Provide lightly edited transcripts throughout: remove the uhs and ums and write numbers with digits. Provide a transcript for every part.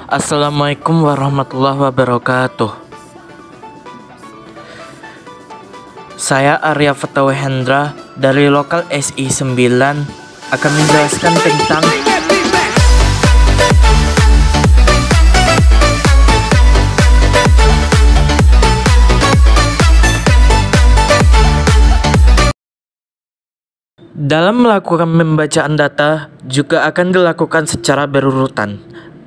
Assalamualaikum warahmatullahi wabarakatuh. Saya Arya Fatawi Hendra dari Lokal SI 9 akan menjelaskan tentang dalam melakukan pembacaan data juga akan dilakukan secara berurutan.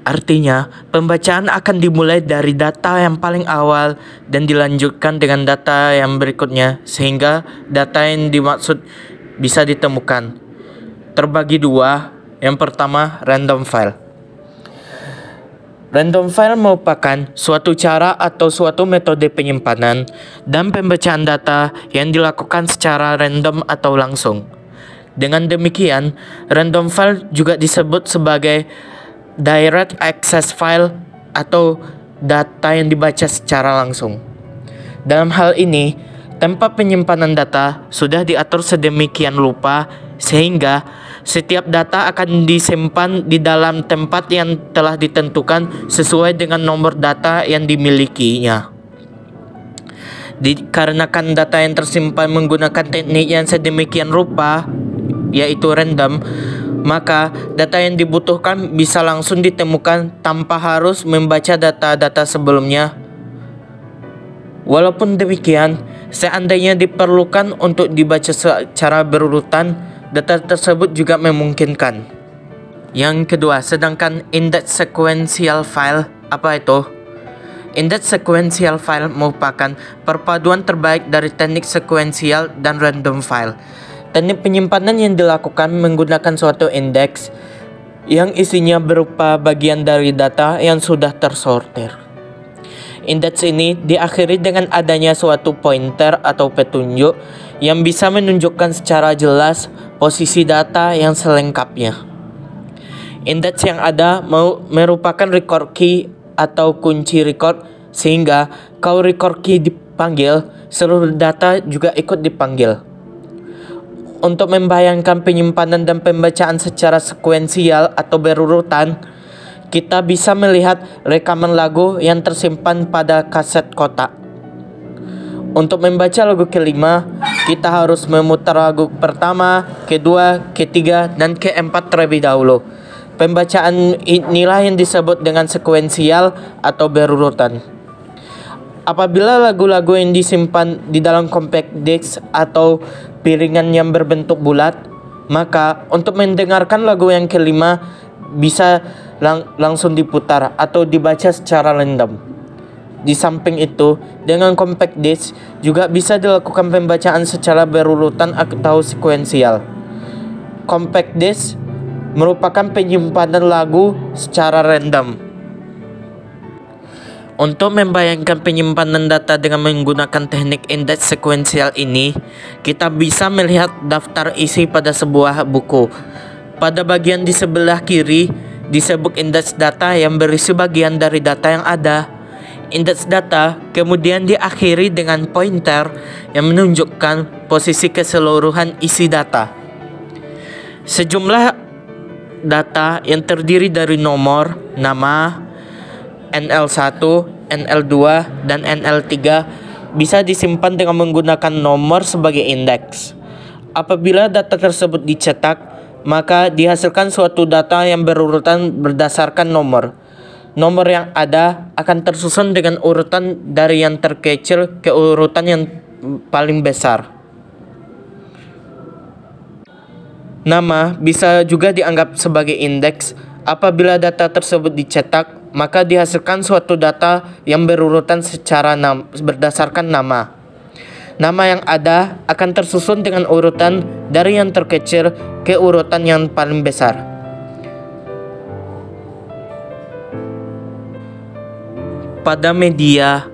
Artinya, pembacaan akan dimulai dari data yang paling awal dan dilanjutkan dengan data yang berikutnya sehingga data yang dimaksud bisa ditemukan. Terbagi dua, yang pertama random file. Random file merupakan suatu cara atau suatu metode penyimpanan dan pembacaan data yang dilakukan secara random atau langsung. Dengan demikian, random file juga disebut sebagai direct access file atau data yang dibaca secara langsung. Dalam hal ini, tempat penyimpanan data sudah diatur sedemikian rupa sehingga setiap data akan disimpan di dalam tempat yang telah ditentukan sesuai dengan nomor data yang dimilikinya. Dikarenakan data yang tersimpan menggunakan teknik yang sedemikian rupa, yaitu random, maka data yang dibutuhkan bisa langsung ditemukan tanpa harus membaca data-data sebelumnya. Walaupun demikian, seandainya diperlukan untuk dibaca secara berurutan, data tersebut juga memungkinkan. Yang kedua, sedangkan index sequential file, apa itu? Index sequential file merupakan perpaduan terbaik dari teknik sequential dan random file. Teknik penyimpanan yang dilakukan menggunakan suatu indeks yang isinya berupa bagian dari data yang sudah tersortir. Indeks ini diakhiri dengan adanya suatu pointer atau petunjuk yang bisa menunjukkan secara jelas posisi data yang selengkapnya. Indeks yang ada merupakan record key atau kunci record, sehingga kalau record key dipanggil, seluruh data juga ikut dipanggil. Untuk membayangkan penyimpanan dan pembacaan secara sekuensial atau berurutan, kita bisa melihat rekaman lagu yang tersimpan pada kaset kotak. Untuk membaca lagu kelima, kita harus memutar lagu pertama, kedua, ketiga, dan keempat terlebih dahulu. Pembacaan inilah yang disebut dengan sekuensial atau berurutan. Apabila lagu-lagu yang disimpan di dalam compact disc atau piringan yang berbentuk bulat, maka untuk mendengarkan lagu yang kelima bisa langsung diputar atau dibaca secara random. Di samping itu, dengan compact disc juga bisa dilakukan pembacaan secara berurutan atau sekuensial. Compact disc merupakan penyimpanan lagu secara random. Untuk membayangkan penyimpanan data dengan menggunakan teknik indeks sekuensial ini, kita bisa melihat daftar isi pada sebuah buku. Pada bagian di sebelah kiri disebut indeks data yang berisi bagian dari data yang ada. Indeks data kemudian diakhiri dengan pointer yang menunjukkan posisi keseluruhan isi data. Sejumlah data yang terdiri dari nomor, nama, NL1, NL2, dan NL3 bisa disimpan dengan menggunakan nomor sebagai indeks. Apabila data tersebut dicetak, maka dihasilkan suatu data yang berurutan berdasarkan nomor. Nomor yang ada akan tersusun dengan urutan dari yang terkecil ke urutan yang paling besar. Nama bisa juga dianggap sebagai indeks. Apabila data tersebut dicetak, maka dihasilkan suatu data yang berurutan secara berdasarkan nama. Nama yang ada akan tersusun dengan urutan dari yang terkecil ke urutan yang paling besar. Pada media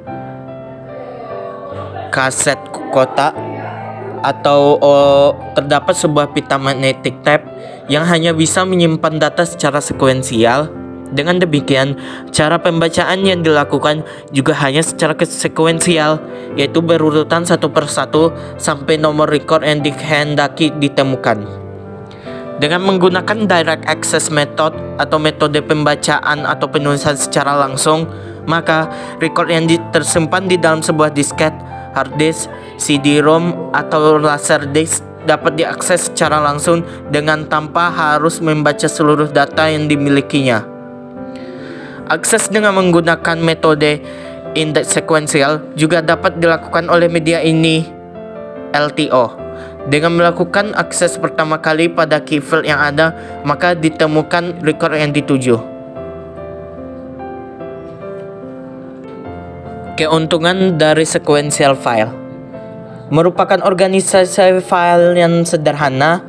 kaset kotak atau terdapat sebuah pita magnetic tape yang hanya bisa menyimpan data secara sekuensial. Dengan demikian, cara pembacaan yang dilakukan juga hanya secara sekuensial, yaitu berurutan satu persatu sampai nomor record yang dikehendaki ditemukan. Dengan menggunakan direct access method atau metode pembacaan atau penulisan secara langsung, maka record yang tersimpan di dalam sebuah disket, hard disk, CD-ROM atau Laserdisc dapat diakses secara langsung dengan tanpa harus membaca seluruh data yang dimilikinya. Akses dengan menggunakan metode index sequential juga dapat dilakukan oleh media ini LTO. Dengan melakukan akses pertama kali pada key field yang ada, maka ditemukan record yang dituju. Keuntungan dari sequential file merupakan organisasi file yang sederhana.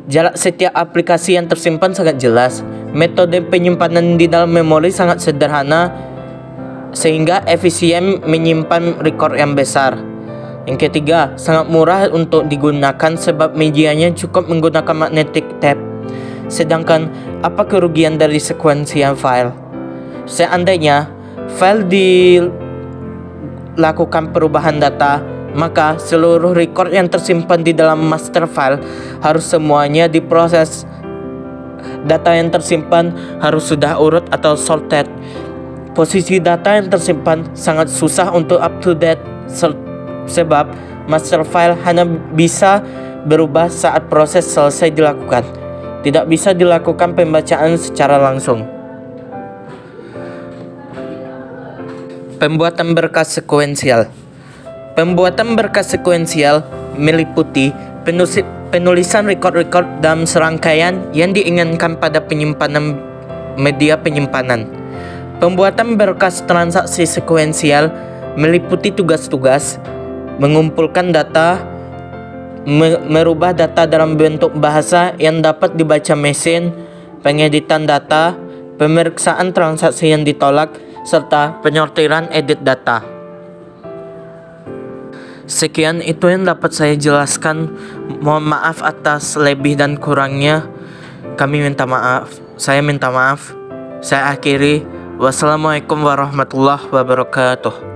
Jarak setiap aplikasi yang tersimpan sangat jelas. Metode penyimpanan di dalam memori sangat sederhana, sehingga efisien menyimpan record yang besar. Yang ketiga, sangat murah untuk digunakan sebab medianya cukup menggunakan magnetic tape. Sedangkan, apa kerugian dari sequential file? Seandainya file dilakukan perubahan data, maka seluruh record yang tersimpan di dalam master file harus semuanya diproses. Data yang tersimpan harus sudah urut atau sorted. Posisi data yang tersimpan sangat susah untuk up to date sebab master file hanya bisa berubah saat proses selesai dilakukan. Tidak bisa dilakukan pembacaan secara langsung. Pembuatan berkas sekuensial. Pembuatan berkas sekuensial meliputi penulisan record-record dalam serangkaian yang diinginkan pada penyimpanan media penyimpanan. Pembuatan berkas transaksi sekuensial meliputi tugas-tugas mengumpulkan data, merubah data dalam bentuk bahasa yang dapat dibaca mesin, pengeditan data, pemeriksaan transaksi yang ditolak, serta penyortiran edit data. Sekian itu yang dapat saya jelaskan. Mohon maaf atas lebih dan kurangnya. Saya minta maaf. Saya akhiri. Wassalamualaikum warahmatullahi wabarakatuh.